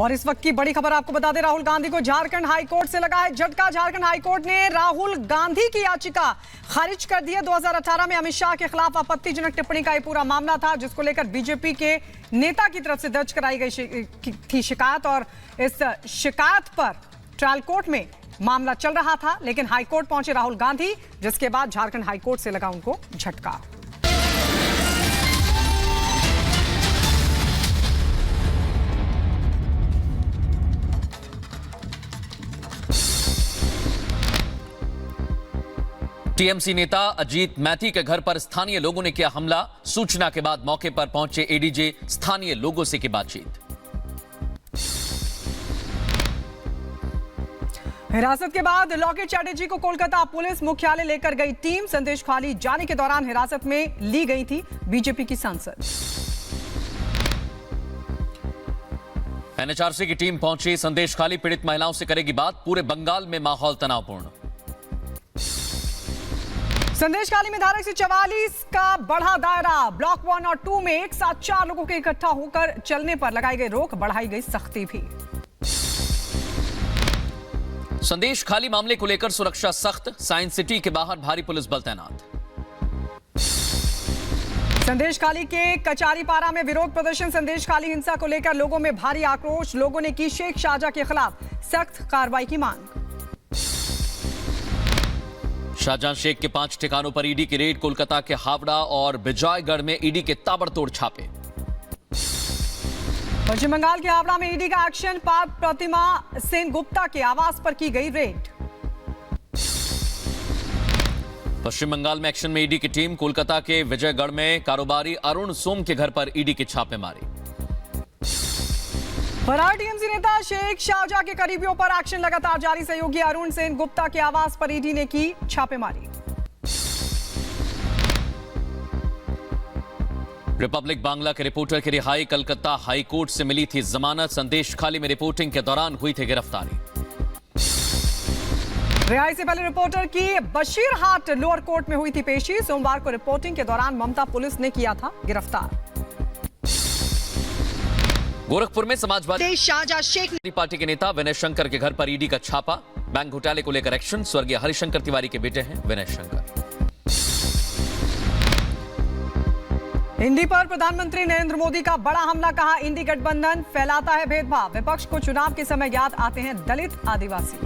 और इस वक्त की बड़ी खबर आपको बता दें, राहुल गांधी को झारखंड हाईकोर्ट से लगा है झटका। झारखंड हाईकोर्ट ने राहुल गांधी की याचिका खारिज कर दी है। 2018 में अमित शाह के खिलाफ आपत्तिजनक टिप्पणी का यह पूरा मामला था, जिसको लेकर बीजेपी के नेता की तरफ से दर्ज कराई गई थी शिकायत, और इस शिकायत पर ट्रायल कोर्ट में मामला चल रहा था। लेकिन हाईकोर्ट पहुंचे राहुल गांधी, जिसके बाद झारखंड हाईकोर्ट से लगा उनको झटका। टीएमसी नेता अजीत मैथी के घर पर स्थानीय लोगों ने किया हमला। सूचना के बाद मौके पर पहुंचे एडीजे, स्थानीय लोगों से की बातचीत। हिरासत के बाद लॉकेट चैटर्जी को कोलकाता पुलिस मुख्यालय लेकर गई टीम। संदेश खाली जाने के दौरान हिरासत में ली गई थी बीजेपी की सांसद। एनएचआरसी की टीम पहुंची संदेश खाली, पीड़ित महिलाओं से करेगी बात। पूरे बंगाल में माहौल तनावपूर्ण। संदेश खाली में धारा 144 का बढ़ा दायरा। ब्लॉक 1 और 2 में एक साथ 4 लोगों के इकट्ठा होकर चलने पर लगाई गई रोक, बढ़ाई गई सख्ती भी। संदेश खाली मामले को लेकर सुरक्षा सख्त। साइंस सिटी के बाहर भारी पुलिस बल तैनात। संदेश खाली के कचारीपारा में विरोध प्रदर्शन। संदेश खाली हिंसा को लेकर लोगों में भारी आक्रोश। लोगों ने की शेख शाहजहां के खिलाफ सख्त कार्रवाई की मांग। शाहजहां शेख के 5 ठिकानों पर ईडी की रेड। कोलकाता के हावड़ा और विजयगढ़ में ईडी के ताबड़तोड़ छापे। पश्चिम बंगाल के हावड़ा में ईडी का एक्शन। पार्थ प्रतिमा सेन गुप्ता के आवास पर की गई रेड। पश्चिम बंगाल में एक्शन में ईडी की टीम। कोलकाता के विजयगढ़ में कारोबारी अरुण सोम के घर पर ईडी की छापेमारी। फरार टीएमसी नेता शेख शाहजहां के करीबियों पर एक्शन लगातार जारी। सहयोगी अरुण सेन गुप्ता के आवास पर ईडी ने की छापेमारी। रिपब्लिक बांग्ला के रिपोर्टर की रिहाई। कलकत्ता हाईकोर्ट से मिली थी जमानत। संदेश खाली में रिपोर्टिंग के दौरान हुई थी गिरफ्तारी। रिहाई से पहले रिपोर्टर की बशीरहाट लोअर कोर्ट में हुई थी पेशी। सोमवार को रिपोर्टिंग के दौरान ममता पुलिस ने किया था गिरफ्तार। गोरखपुर में समाजवादी शाहजहां शेख पार्टी के नेता विनय शंकर के घर पर ईडी का छापा। बैंक घोटाले को लेकर एक्शन। स्वर्गीय हरिशंकर तिवारी के बेटे हैं विनय शंकर। इंडी पर प्रधानमंत्री नरेंद्र मोदी का बड़ा हमला। कहा, इंडी गठबंधन फैलाता है भेदभाव। विपक्ष को चुनाव के समय याद आते हैं दलित आदिवासी।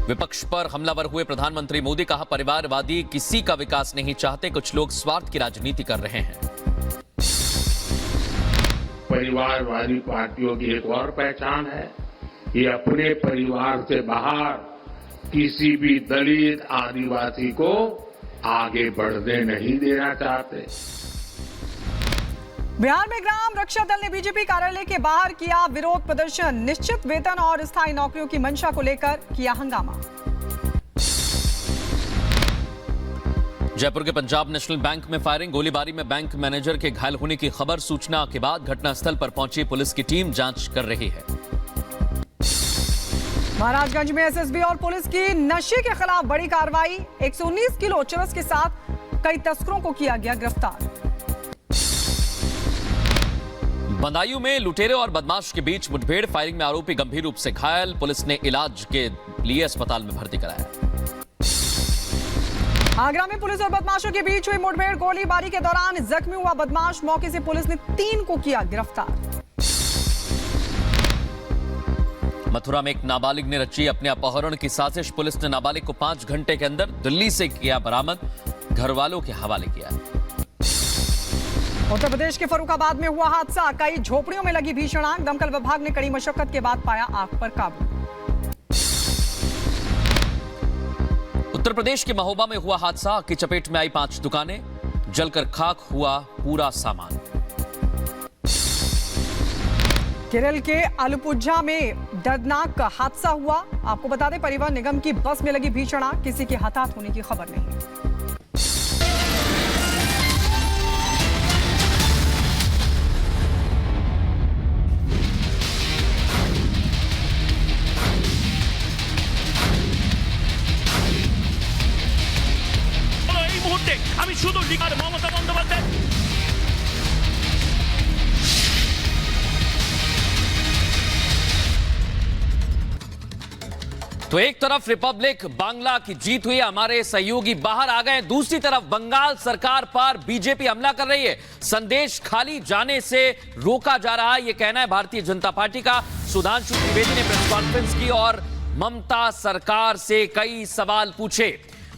विपक्ष पर हमलावर हुए प्रधानमंत्री मोदी। कहा, परिवारवादी किसी का विकास नहीं चाहते, कुछ लोग स्वार्थ की राजनीति कर रहे हैं। परिवारवादी पार्टियों की एक और पहचान है, ये अपने परिवार से बाहर किसी भी दलित आदिवासी को आगे बढ़ने नहीं देना चाहते। बिहार में ग्राम रक्षा दल ने बीजेपी कार्यालय के बाहर किया विरोध प्रदर्शन। निश्चित वेतन और स्थायी नौकरियों की मंशा को लेकर किया हंगामा। जयपुर के पंजाब नेशनल बैंक में फायरिंग। गोलीबारी में बैंक मैनेजर के घायल होने की खबर। सूचना के बाद घटनास्थल पर पहुंची पुलिस की टीम जांच कर रही है। महाराजगंज में एसएसबी और पुलिस की नशे के खिलाफ बड़ी कार्रवाई। 119 किलो चरस के साथ कई तस्करों को किया गया गिरफ्तार। बदायूं में लुटेरे और बदमाश के बीच मुठभेड़। फायरिंग में आरोपी गंभीर रूप से घायल। पुलिस ने इलाज के लिए अस्पताल में भर्ती कराया। आगरा में पुलिस और बदमाशों के बीच हुई मुठभेड़। गोलीबारी के दौरान जख्मी हुआ बदमाश। मौके से पुलिस ने 3 को किया गिरफ्तार। मथुरा में एक नाबालिग ने रची अपने अपहरण की साजिश। पुलिस ने नाबालिग को 5 घंटे के अंदर दिल्ली से किया बरामद। घर वालों के हवाले किया। उत्तर प्रदेश के फर्रुखाबाद में हुआ हादसा। कई झोपड़ियों में लगी भीषण आग। दमकल विभाग ने कड़ी मशक्कत के बाद पाया आग पर काबू। उत्तर प्रदेश के महोबा में हुआ हादसा। आग की चपेट में आई 5 दुकानें। जलकर खाक हुआ पूरा सामान। केरल के अलपुझा में दर्दनाक हादसा हुआ। आपको बता दें, परिवहन निगम की बस में लगी भीषण आग। किसी के हताहत होने की खबर नहीं। আমি শুধু লিখার মমতা বন্দ্যোপাধ্যায় तो एक तरफ रिपब्लिक बांग्ला की जीत हुई, हमारे सहयोगी बाहर आ गए, दूसरी तरफ बंगाल सरकार पर बीजेपी हमला कर रही है। संदेश खाली जाने से रोका जा रहा है, यह कहना है भारतीय जनता पार्टी का। सुधांशु त्रिवेदी ने प्रेस कॉन्फ्रेंस की और ममता सरकार से कई सवाल पूछे।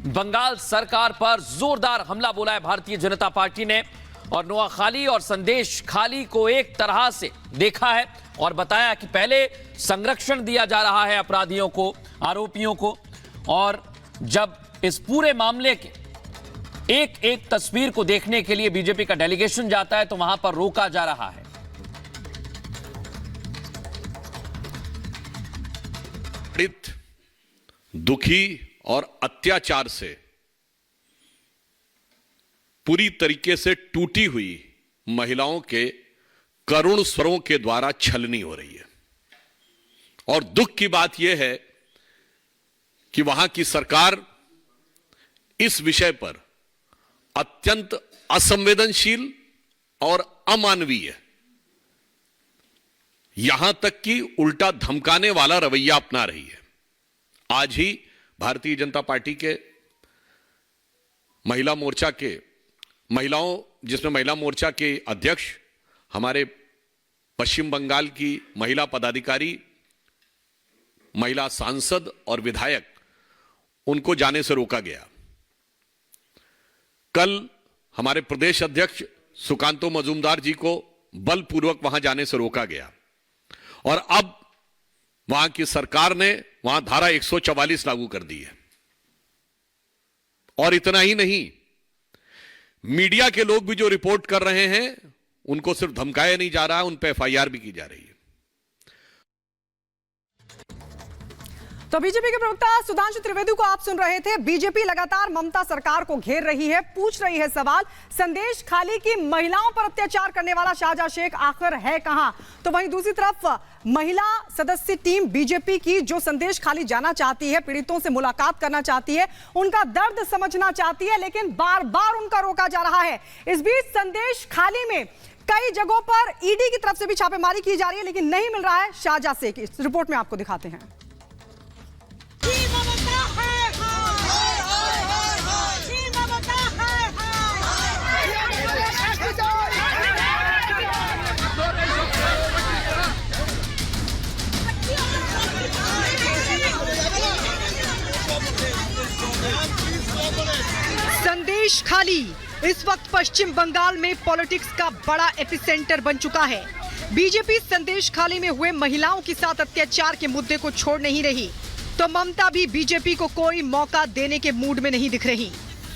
बंगाल सरकार पर जोरदार हमला बोला है भारतीय जनता पार्टी ने, और नोआखाली और संदेश खाली को एक तरह से देखा है और बताया कि पहले संरक्षण दिया जा रहा है अपराधियों को, आरोपियों को, और जब इस पूरे मामले के एक एक तस्वीर को देखने के लिए बीजेपी का डेलीगेशन जाता है तो वहां पर रोका जा रहा है। दुखी और अत्याचार से पूरी तरीके से टूटी हुई महिलाओं के करुण स्वरों के द्वारा छलनी हो रही है। और दुख की बात यह है कि वहां की सरकार इस विषय पर अत्यंत असंवेदनशील और अमानवीय, यहां तक कि उल्टा धमकाने वाला रवैया अपना रही है। आज ही भारतीय जनता पार्टी के महिला मोर्चा के जिसमें महिला मोर्चा के अध्यक्ष, हमारे पश्चिम बंगाल की महिला पदाधिकारी, महिला सांसद और विधायक, उनको जाने से रोका गया। कल हमारे प्रदेश अध्यक्ष सुकांतो मजूमदार जी को बलपूर्वक वहां जाने से रोका गया, और अब वहां की सरकार ने वहां धारा 144 लागू कर दी है। और इतना ही नहीं, मीडिया के लोग भी जो रिपोर्ट कर रहे हैं उनको सिर्फ धमकाया नहीं जा रहा है, उन पर एफआईआर भी की जा रही है। तो बीजेपी के प्रवक्ता सुधांशु त्रिवेदी को आप सुन रहे थे। बीजेपी लगातार ममता सरकार को घेर रही है, पूछ रही है सवाल, संदेश खाली की महिलाओं पर अत्याचार करने वाला शाहजहां शेख आखिर है कहां? तो वहीं दूसरी तरफ महिला सदस्य टीम बीजेपी की जो संदेश खाली जाना चाहती है, पीड़ितों से मुलाकात करना चाहती है, उनका दर्द समझना चाहती है, लेकिन बार बार उनका रोका जा रहा है। इस बीच संदेश खाली में कई जगहों पर ईडी की तरफ से भी छापेमारी की जा रही है, लेकिन नहीं मिल रहा है शाहजहां शेख। इस रिपोर्ट में आपको दिखाते हैं। संदेश खाली इस वक्त पश्चिम बंगाल में पॉलिटिक्स का बड़ा एपिसेंटर बन चुका है। बीजेपी संदेश खाली में हुए महिलाओं के साथ अत्याचार के मुद्दे को छोड़ नहीं रही, तो ममता भी बीजेपी को कोई मौका देने के मूड में नहीं दिख रही।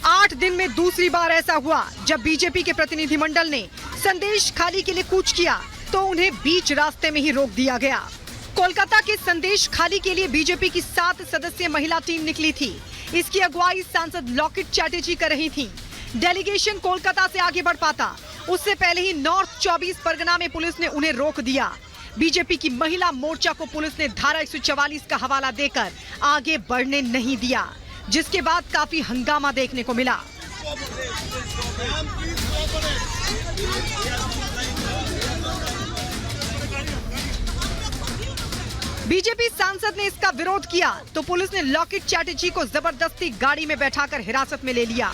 8 दिन में दूसरी बार ऐसा हुआ जब बीजेपी के प्रतिनिधिमंडल ने संदेश खाली के लिए कूच किया तो उन्हें बीच रास्ते में ही रोक दिया गया। कोलकाता के संदेश खाली के लिए बीजेपी की 7 सदस्यीय महिला टीम निकली थी। इसकी अगुवाई सांसद लॉकेट चैटर्जी कर रही थी। डेलीगेशन कोलकाता से आगे बढ़ पाता उससे पहले ही नॉर्थ 24 परगना में पुलिस ने उन्हें रोक दिया। बीजेपी की महिला मोर्चा को पुलिस ने धारा 144 का हवाला देकर आगे बढ़ने नहीं दिया, जिसके बाद काफी हंगामा देखने को मिला। बीजेपी सांसद ने इसका विरोध किया तो पुलिस ने लॉकेट चैटर्जी को जबरदस्ती गाड़ी में बैठाकर हिरासत में ले लिया।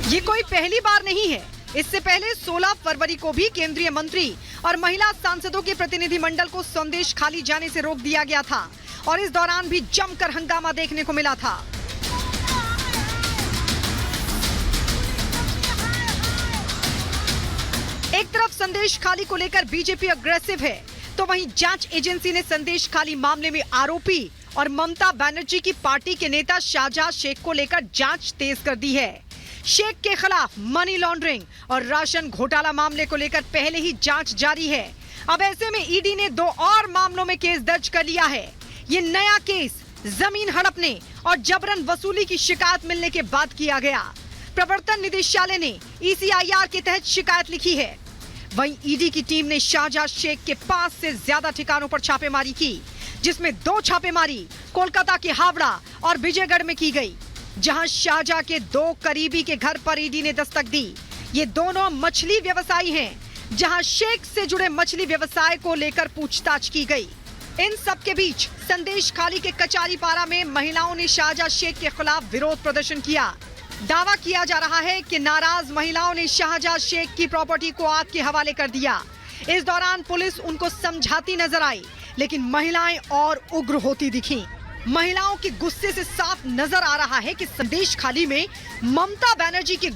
ये कोई पहली बार नहीं है। इससे पहले 16 फरवरी को भी केंद्रीय मंत्री और महिला सांसदों के प्रतिनिधिमंडल को संदेश खाली जाने से रोक दिया गया था, और इस दौरान भी जमकर हंगामा देखने को मिला था। एक तरफ संदेश खाली को लेकर बीजेपी अग्रेसिव है, तो वहीं जांच एजेंसी ने संदेश खाली मामले में आरोपी और ममता बनर्जी की पार्टी के नेता शाहजहां शेख को लेकर जांच तेज कर दी है। शेख के खिलाफ मनी लॉन्ड्रिंग और राशन घोटाला मामले को लेकर पहले ही जांच जारी है। अब ऐसे में ईडी ने 2 और मामलों में केस दर्ज कर लिया है। ये नया केस जमीन हड़पने और जबरन वसूली की शिकायत मिलने के बाद किया गया। प्रवर्तन निदेशालय ने ECIR के तहत शिकायत लिखी है। वहीं ईडी की टीम ने शाहजहां शेख के 5 से ज्यादा ठिकानों पर छापेमारी की, जिसमें 2 छापेमारी कोलकाता के हावड़ा और विजयगढ़ में की गई, जहां शाहजहां के 2 करीबी के घर पर ईडी ने दस्तक दी। ये दोनों मछली व्यवसायी हैं। जहां शेख से जुड़े मछली व्यवसाय को लेकर पूछताछ की गई। इन सब के बीच संदेश खाली के कचारीपारा में महिलाओं ने शाहजहां शेख के खिलाफ विरोध प्रदर्शन किया। दावा किया जा रहा है कि नाराज महिलाओं ने शाहजहां शेख की प्रॉपर्टी को आग के हवाले कर दिया। इस दौरान पुलिस उनको समझाती नजर आई, लेकिन महिलाएं और उग्र होती दिखीं। महिलाओं के गुस्से से साफ नजर आ रहा है कि संदेश खाली में ममता बनर्जी के